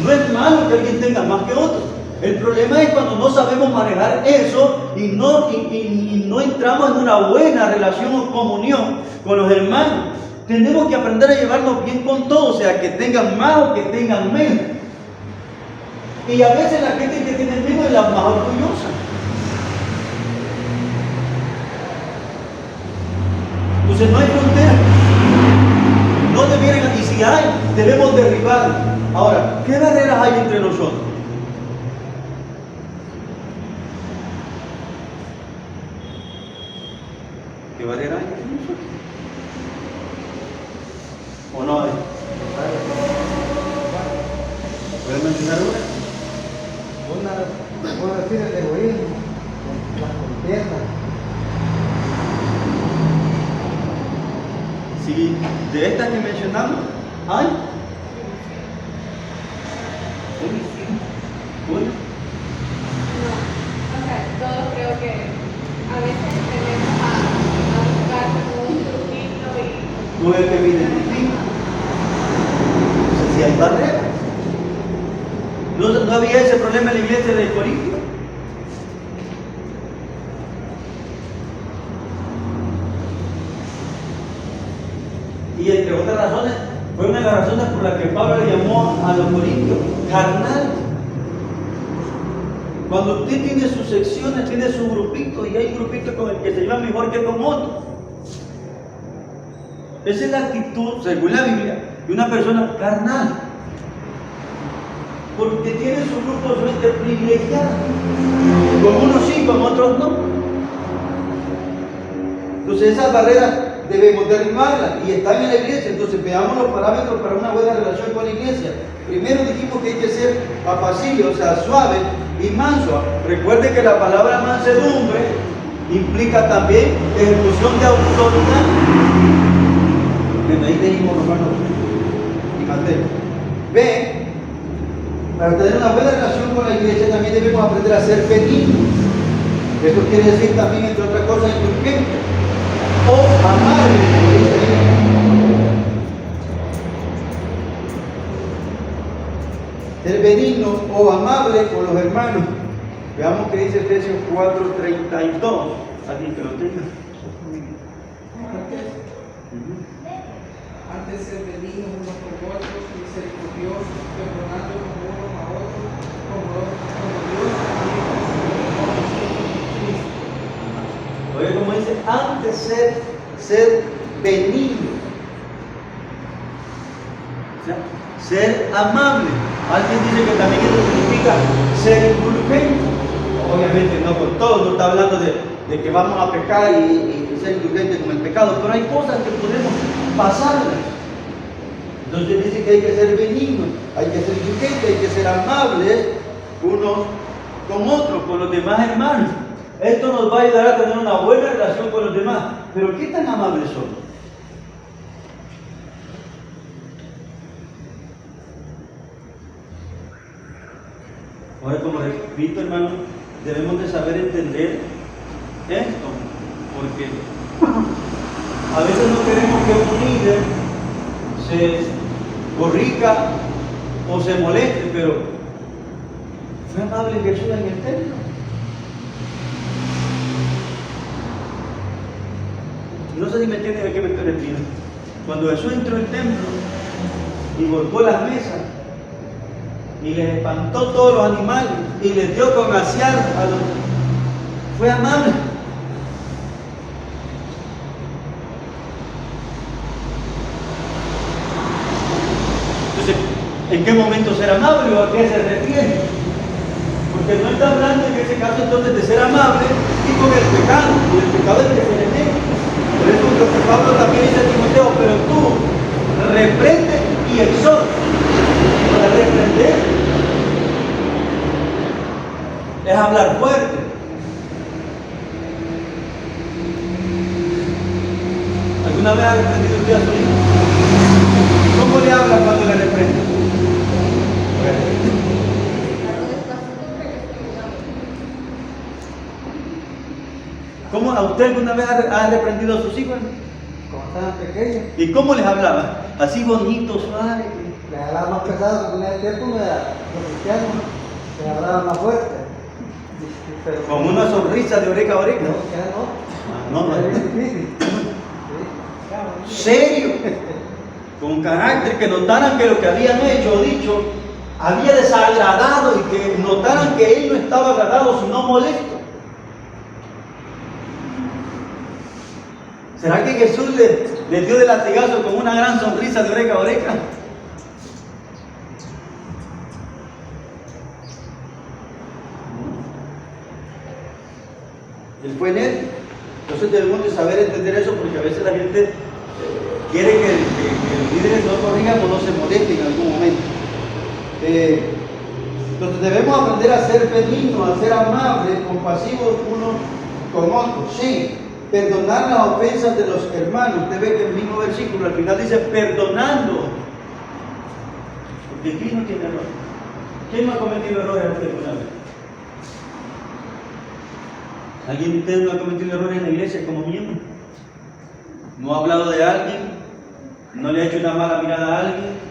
No es malo que alguien tenga más que otros. El problema es cuando no sabemos manejar eso y no entramos en una buena relación o comunión con los hermanos. Tenemos que aprender a llevarnos bien con todos, o sea, que tengan más o que tengan menos. Y a veces la gente que tiene miedo es la más orgullosa. Entonces no hay frontera. No debieran, y si hay, debemos derribar. Ahora, ¿qué barreras hay entre nosotros? ¿Qué barreras hay entre nosotros? ¿O no hay? ¿Puedes mencionar una? Puedo decir el egoísmo, la contienda. Si de estas que mencionamos, hay. ¿Una? O sea, todos creo que a veces tenemos a buscar como un truquito y Tú el que me identifica. Entonces, si hay barreras. ¿No había ese problema en la iglesia de Corinto? Y entre otras razones, fue una de las razones por las que Pablo le llamó a los corintios carnal. Cuando usted tiene sus secciones, tiene su grupito, y hay grupitos con el que se lleva mejor que con otros. Esa es la actitud, según la Biblia, de una persona carnal. Porque tiene su grupo solamente privilegiado. Con unos sí, con otros no. Entonces esas barreras debemos derribarlas y están en la iglesia. Entonces veamos los parámetros para una buena relación con la iglesia. Primero dijimos que hay que ser apacible, o sea, suave y manso. Recuerde que la palabra mansedumbre implica también ejecución de autoridad. Ahí leímos Romanos y Mateo. B. Para tener una buena relación con la iglesia también debemos aprender a ser benignos. Esto quiere decir también, entre otras cosas, indulgente o amable, como dice ahí. Ser benigno o amable con los hermanos. Veamos qué dice Efesios 4:32. Alguien que lo tenga. Antes ser benignos unos con otros, misericordiosos, perdonando unos a otros, como Dios también. Oye, como dice, antes ser benigno, o sea, ser amable. Alguien dice que también eso significa ser indulgente. Obviamente no con todo, no está hablando de que vamos a pecar y ser indulgente con el pecado, pero hay cosas que podemos pasarlas. Entonces dice que hay que ser benignos, hay que ser indulgentes, hay que ser amables unos con otros, con los demás hermanos. Esto nos va a ayudar a tener una buena relación con los demás. Pero ¿qué tan amables somos? Ahora, como repito, hermano, debemos de saber entender esto, porque a veces no queremos que un líder se corrija o se moleste, pero fue amable Jesús en el templo. No sé si me entienden a qué me estoy refiriendo. Cuando Jesús entró al templo y volcó las mesas y les espantó todos los animales y les dio con aciar a los... fue amable. Entonces, ¿en qué momento ser amable o a qué se refiere? Porque no está hablando en ese caso entonces de ser amable y con el pecado, y el pecado es el que se le niega. Por eso lo que Pablo también dice a Timoteo, pero tú reprende y exhorta. Para reprender es hablar fuerte. ¿Alguna vez ha reprendido usted a su hijo? ¿Cómo le habla cuando le reprende? ¿Cómo a usted alguna vez ha reprendido a sus hijos? Cuando estaban pequeños, ¿Y cómo les hablaba? Así bonito, suave. les hablaba más pesado, porque en el tiempo los cristianos les hablaban más fuerte. Pero Con una sonrisa de oreja a oreja. no, ya no. No, no. Es difícil. Sí. Serio. Con carácter, que notaran que lo que habían hecho o dicho había desagradado y que notaran que él no estaba agradado, sino molesto. ¿Será que Jesús le dio de latigazo con una gran sonrisa de oreja a oreja? Él fue en él. Entonces debemos de saber entender eso, porque a veces la gente quiere que los líderes no corrijan o no se molesten en algún momento. Entonces debemos aprender a ser benignos, a ser amables, compasivos unos con otros. Sí, perdonar las ofensas de los hermanos. Usted ve que el mismo versículo al final dice perdonando. Porque ¿quién no tiene error? ¿Quién no ha cometido errores alguna vez? ¿Alguien de ustedes no ha cometido errores en la iglesia como miembro? ¿No ha hablado de alguien? ¿No le ha hecho una mala mirada a alguien?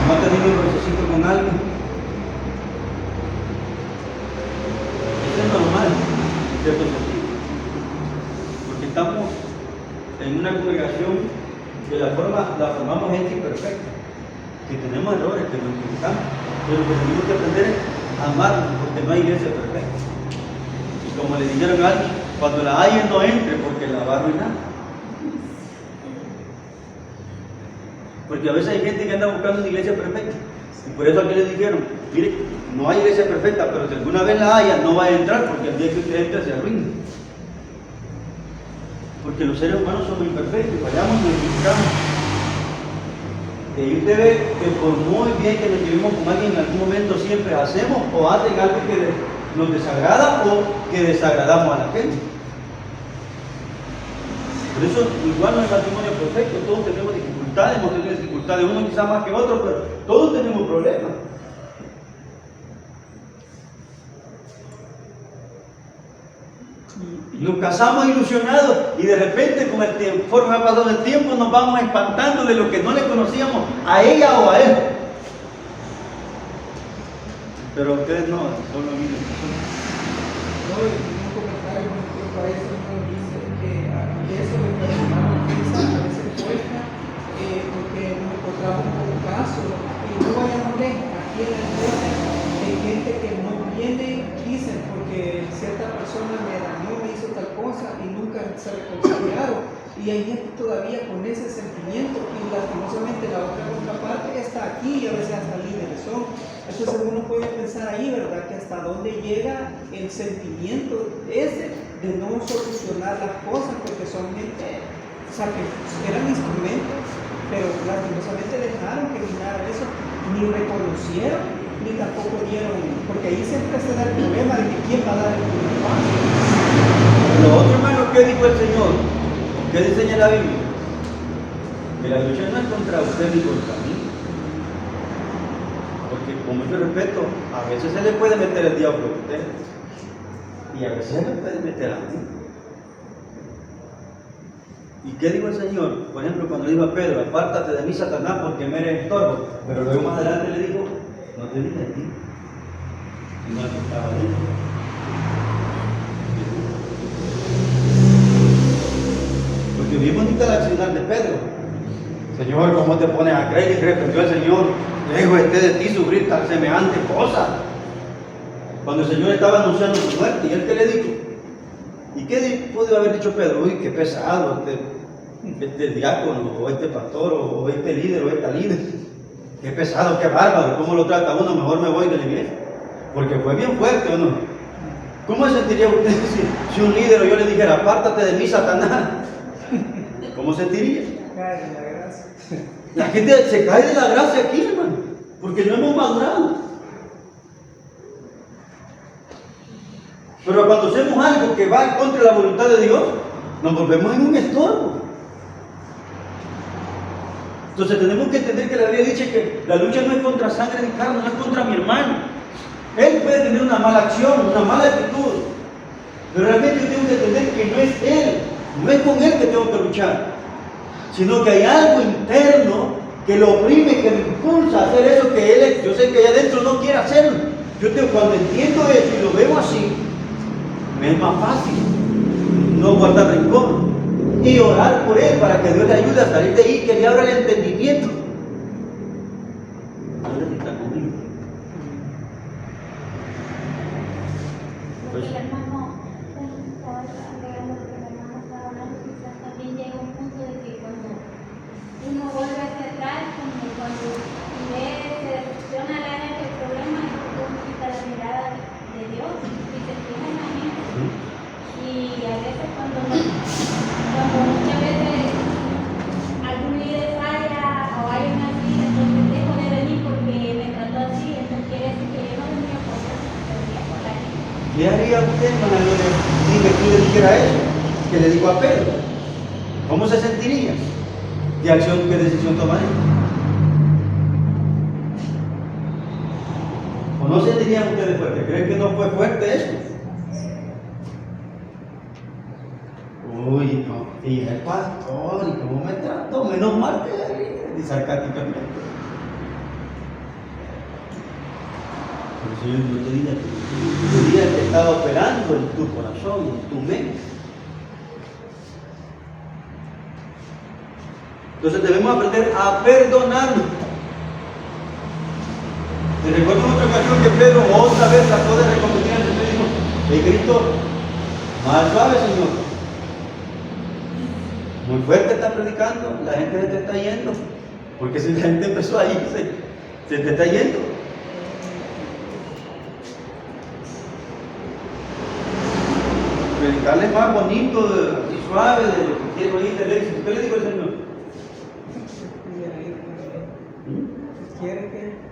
¿No ha tenido un procesito con alguien? Eso es normal, en cierto sentido. Porque estamos en una congregación que la formamos gente imperfecta, que tenemos errores, que nos equivocamos, pero lo que tenemos que aprender es amarnos, porque no hay iglesia perfecta. Y como le dijeron a alguien, cuando la haya no entre, porque la va a arruinar. Porque a veces hay gente que anda buscando una iglesia perfecta. Y por eso aquí les dijeron, mire, no hay iglesia perfecta, pero si alguna vez la haya, no va a entrar, porque el día que usted entre se arruina. Porque los seres humanos somos imperfectos, fallamos y nos equivocamos. Y usted ve que por muy bien que nos llevemos con alguien en algún momento siempre hacemos o hacen algo que nos desagrada o que desagradamos a la gente. Por eso igual no hay matrimonio perfecto, todos tenemos dificultades, hemos tenido dificultades, uno quizás más que otro, pero todos tenemos problemas. Nos casamos ilusionados y de repente con el tiempo, conforme ha pasado el tiempo, nos vamos espantando de lo que no le conocíamos a ella o a él. Pero ustedes no, son los mismos. No, un comentario con respecto a eso, nos dice que eso de perdonar ofensa a veces cuesta, porque nos encontramos con un caso, y no vayamos lejos, aquí en la iglesia hay gente que no viene, dicen, porque cierta persona me dañó, me hizo tal cosa y nunca se reconciliaron. Y hay gente todavía con ese sentimiento y lastimosamente la otra contraparte está aquí y a veces hasta líderes son. Entonces uno puede pensar ahí, ¿verdad? Que hasta dónde llega el sentimiento ese de no solucionar las cosas, porque son gente, o sea, que eran instrumentos, pero lastimosamente dejaron que minara eso, ni reconocieron, ni tampoco dieron, porque ahí siempre se da el problema de que quién va a dar el primer paso. Lo otro, hermano, ¿qué dijo el Señor? ¿Qué dice la Biblia? Que la lucha no es contra usted ni contra mí. Porque con mucho respeto, a veces se le puede meter el diablo a usted y a veces se le puede meter a mí. ¿Y qué dijo el Señor? Por ejemplo, cuando le dijo a Pedro, apártate de mí, Satanás, porque me eres estorbo. Pero luego más adelante le dijo, no te dije a ti, sino al que estaba dentro. Porque bien bonita la acción de Pedro. Señor, ¿cómo te pones a creer? Y reprendió al Señor, lejos esté de ti sufrir tal semejante cosa. Cuando el Señor estaba anunciando su muerte, ¿y él qué le dijo? ¿Y qué pudo haber dicho Pedro? Uy, qué pesado este diácono, o este pastor, o este líder, o esta líder. Qué pesado, qué bárbaro, ¿cómo lo trata uno? Mejor me voy de la iglesia. Porque fue bien fuerte, ¿o no? ¿Cómo se sentiría usted si un líder o yo le dijera, apártate de mí, Satanás? ¿Cómo sentiría? Cae en la gracia. La gente se cae de la gracia aquí, hermano, porque no hemos madurado. Pero cuando hacemos algo que va en contra de la voluntad de Dios, nos volvemos en un estorbo. Entonces tenemos que entender que la Biblia dice que la lucha no es contra sangre ni carne, no es contra mi hermano. Él puede tener una mala acción, una mala actitud, pero realmente yo tengo que entender que no es él, no es con él que tengo que luchar, sino que hay algo interno que lo oprime, que me impulsa a hacer eso que él, yo sé que allá adentro no quiere hacerlo. Cuando entiendo eso y lo veo así, me es más fácil no guardar rencor. y orar por él para que Dios le ayude a salir de ahí, que le abra el entendimiento. Lo que el hermano estaba agregando, lo que el hermano estaba hablando, quizás también llega un punto de que cuando uno vuelve hacia atrás, como cuando ve, se decepciona la gente, el problema es que uno quita la mirada de Dios y se fija en la gente. Y a veces cuando muchas veces algún líder falla o hay una así, entonces dejo de venir porque me trató así, entonces quiere decir que yo no venía por eso, venía por la gente. ¿Qué haría usted, hermana Gloria, si Jesús le dijera eso? Que le dijo a Pedro. ¿Cómo se sentiría? ¿Qué decisión tomaría? ¿O no sentirían ustedes fuerte? ¿Creen que no fue fuerte eso? Uy, no, y el pastor, ¿y cómo me trató? Menos mal que y sarcásticamente. Pero Señor, yo te diría que estaba operando en tu corazón, en tu mente. Entonces debemos aprender a perdonarnos. Te recuerdo en otra ocasión que Pedro otra vez trató de reconducir al Señor y dijo: "Hey Cristo, más suave, Señor. Muy fuerte está predicando, la gente se te está yendo. Porque si la gente empezó a irse, se te está yendo". Predicarle más bonito y suave de lo que quiere oír del éxito. ¿Qué le dijo el Señor?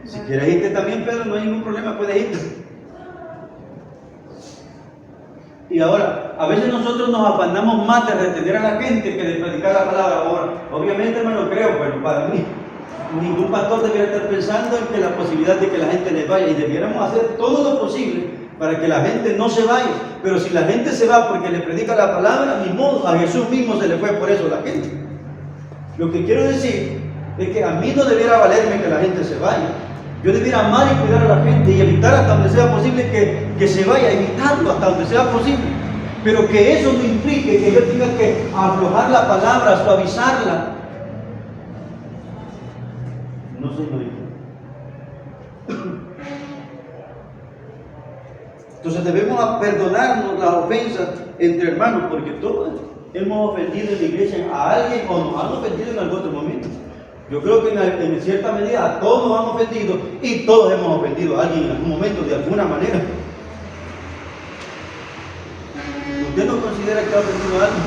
Si quieres irte también, Pedro, no hay ningún problema, puedes irte. Y ahora, a veces nosotros nos afanamos más de retener a la gente que de predicar la palabra. Ahora, obviamente, hermano, creo, pero para mí, ningún pastor debería estar pensando en que la posibilidad de que la gente le vaya, y debiéramos hacer todo lo posible para que la gente no se vaya. Pero si la gente se va porque le predica la palabra, ni modo, a Jesús mismo se le fue por eso la gente. Lo que quiero decir es que a mí no debiera valerme que la gente se vaya. Yo debiera amar y cuidar a la gente y evitar hasta donde sea posible que se vaya, evitarlo hasta donde sea posible. Pero que eso no implique que yo tenga que aflojar la palabra, suavizarla. No, señorita. Entonces debemos perdonarnos las ofensas entre hermanos, porque todos hemos ofendido en la iglesia a alguien o nos han ofendido en algún otro momento. Yo creo que en cierta medida a todos nos han ofendido y todos hemos ofendido a alguien en algún momento, de alguna manera. ¿Usted no considera que ha ofendido a alguien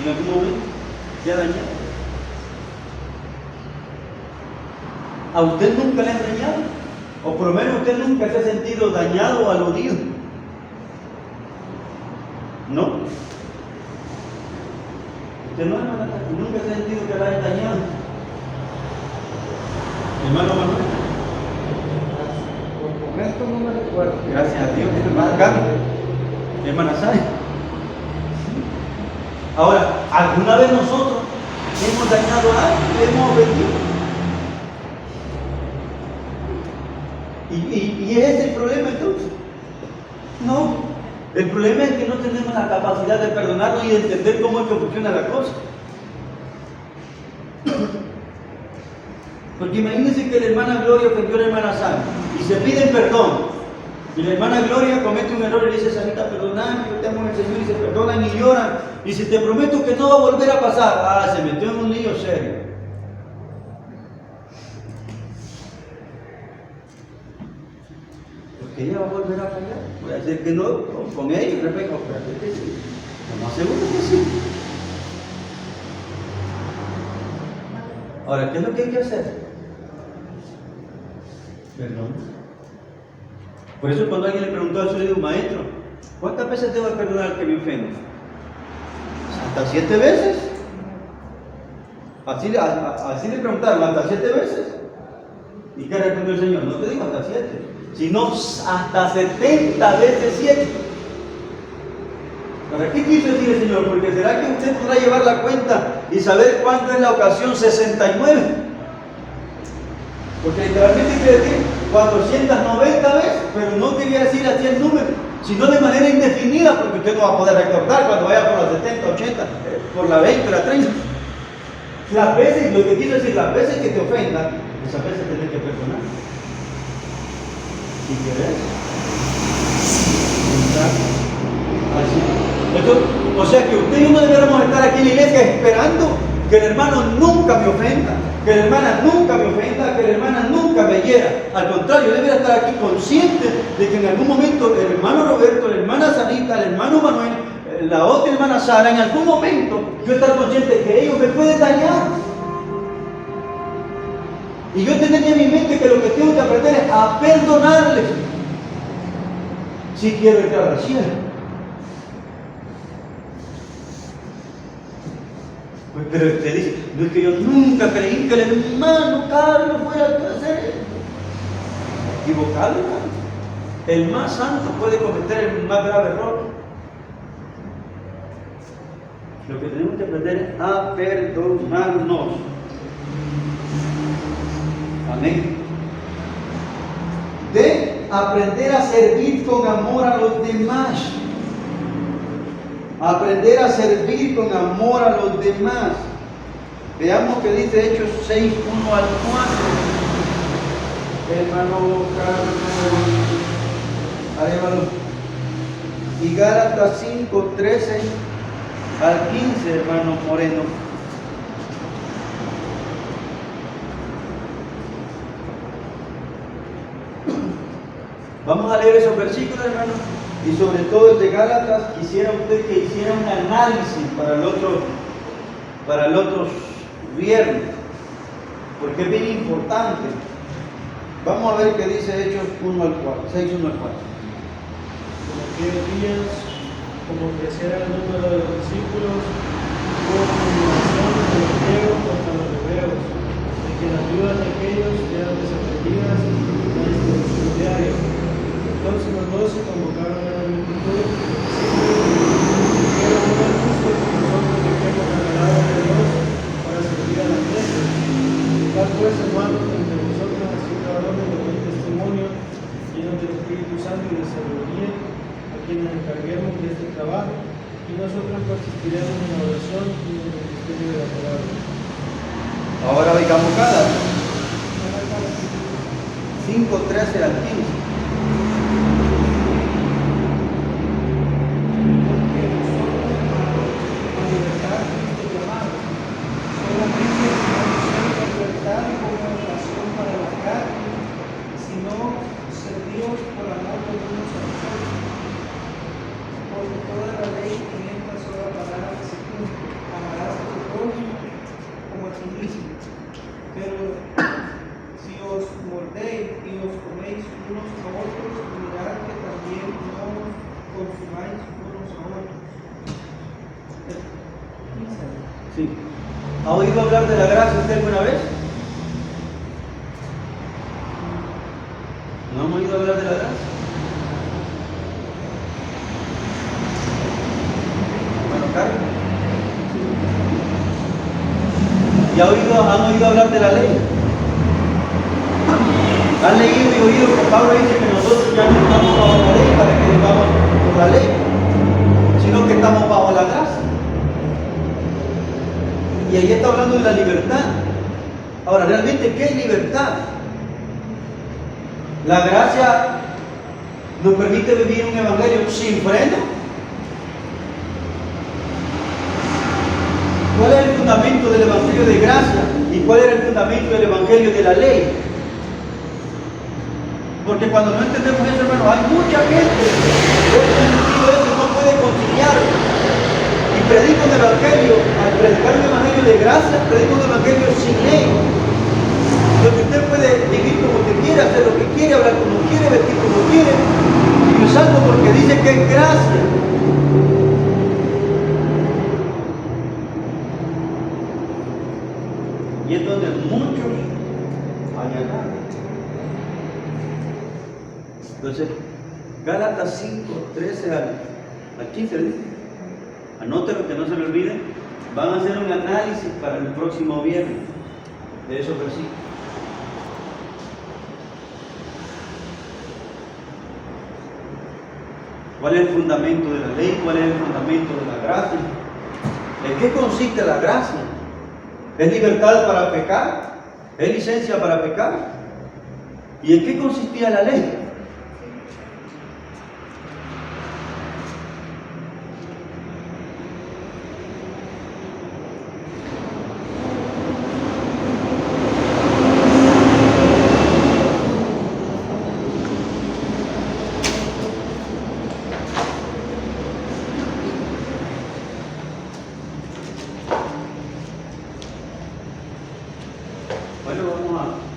en algún momento? ¿Se ha dañado? ¿A usted nunca le han dañado? O por lo menos usted nunca se ha sentido dañado o aludido. ¿No? Usted no, hermana, nunca se ha sentido que la hayan dañado. Hermano Manuel. Por momento no me recuerdo. Gracias a Dios, hermana Carmen, hermana Sara. Ahora, ¿alguna vez nosotros hemos dañado a alguien? ¿Hemos ofendido? ¿Y ese es el problema entonces? No, el problema es que no tenemos la capacidad de perdonarnos y de entender cómo es que funciona la cosa. Porque imagínense que la hermana Gloria ofendió a la hermana Sara y se piden perdón. Y la hermana Gloria comete un error y le dice: Sarita, perdóname, yo te amo en el Señor, y se perdonan y lloran. Y dice: te prometo que no va a volver a pasar. Ah, se metió en un lío serio. Porque ella va a volver a fallar. Voy a decir que no, con ella, Rebeca, espérate que sí. Lo más seguro que sí. Ahora, ¿qué es lo que hay que hacer? Perdón. Por eso cuando alguien le preguntó a su hijo: maestro, ¿cuántas veces debo perdonar al que me ofende? ¿Hasta 7 veces? Así le preguntaron: ¿hasta 7 veces? ¿Y qué respondió el Señor? No te digo hasta 7, sino hasta 70 veces 7. ¿Para qué quiso decir el Señor? Porque ¿será que usted podrá llevar la cuenta y saber cuánto es la ocasión 69? Porque literalmente quiere decir 490 veces, pero no quería decir así el número. sino de manera indefinida, porque usted no va a poder recordar cuando vaya por las 70, 80, por la 20, la 30. Las veces, lo que quiero decir, las veces que te ofendan, esas veces tenés que perdonar. Si querés. Así. Entonces, o sea que usted y yo no deberíamos estar aquí en la iglesia esperando que el hermano nunca me ofenda, que la hermana nunca me ofenda, que la hermana nunca me hiera. Al contrario, yo debería estar aquí consciente de que en algún momento el hermano Roberto, la hermana Sarita, el hermano Manuel, la otra hermana Sara, en algún momento yo estar consciente de que ellos me pueden dañar. Y yo tenía en mi mente que lo que tengo que aprender es a perdonarles si quiero entrar al cielo. Pero usted dice, no es que yo nunca creí que el hermano Carlos fuera a hacer esto. Equivocado, hermano. El más santo puede cometer el más grave error. Lo que tenemos que aprender es a perdonarnos. Amén. De aprender a servir con amor a los demás. Aprender a servir con amor a los demás. Veamos que dice Hechos 6, 1 al 4. Hermano Carlos, hermano. Y Gálatas 5, 13 al 15, hermano Moreno. Vamos a leer esos versículos, hermano. Y sobre todo el de Gálatas, quisiera usted que hiciera un análisis para el otro viernes, porque es bien importante. Vamos a ver qué dice Hechos 1 al 4, 6, 1 al 4. En aquellos días, como creciera el número de los discípulos, hubo combinación de los griegos contra los hebreos, de que las viudas de aquellos eran desatendidas en la instrucción diaria. Entonces los 12 convocaron a la multitud y dijeron: no es justo que nosotros dejemos la palabra de Dios para servir a la iglesia. Buscad pues, hermanos, entre vosotros a 5 varones de buen testimonio, llenos del Espíritu Santo y de sabiduría, a quienes encarguemos de este trabajo, y nosotros persistiremos en la oración y en el ministerio de la palabra. Ahora oigamos Gálatas 5, 13 al 15. Sí. ¿Ha oído hablar de la gracia usted alguna vez? ¿No han oído hablar de la gracia? Bueno, Carlos. ¿Y han oído hablar de la ley? ¿Han leído y oído que Pablo dice que nosotros ya no estamos bajo la ley para que vivamos por la ley, sino que estamos bajo la gracia? Y ahí está hablando de la libertad. Ahora, ¿realmente qué es libertad? La gracia nos permite vivir un evangelio sin freno. ¿Cuál es el fundamento del evangelio de gracia? ¿Y cuál es el fundamento del evangelio de la ley? Porque cuando no entendemos eso, hermano, hay mucha gente que no puede conciliar. Y predico un evangelio, al predicar un evangelio de gracia, predico un evangelio sin ley. Donde usted puede vivir como usted quiere, hacer lo que quiere, hablar como quiere, vestir como quiere. Y yo salgo porque dice que es gracia. Y es donde muchos hallan. Entonces, Gálatas 5, 13 al 15 dice. Anótelo, que no se lo olviden. Van a hacer un análisis para el próximo viernes de esos versículos. ¿Cuál es el fundamento de la ley? ¿Cuál es el fundamento de la gracia? ¿En qué consiste la gracia? ¿Es libertad para pecar? ¿Es licencia para pecar? ¿Y en qué consistía la ley? Bueno, vamos a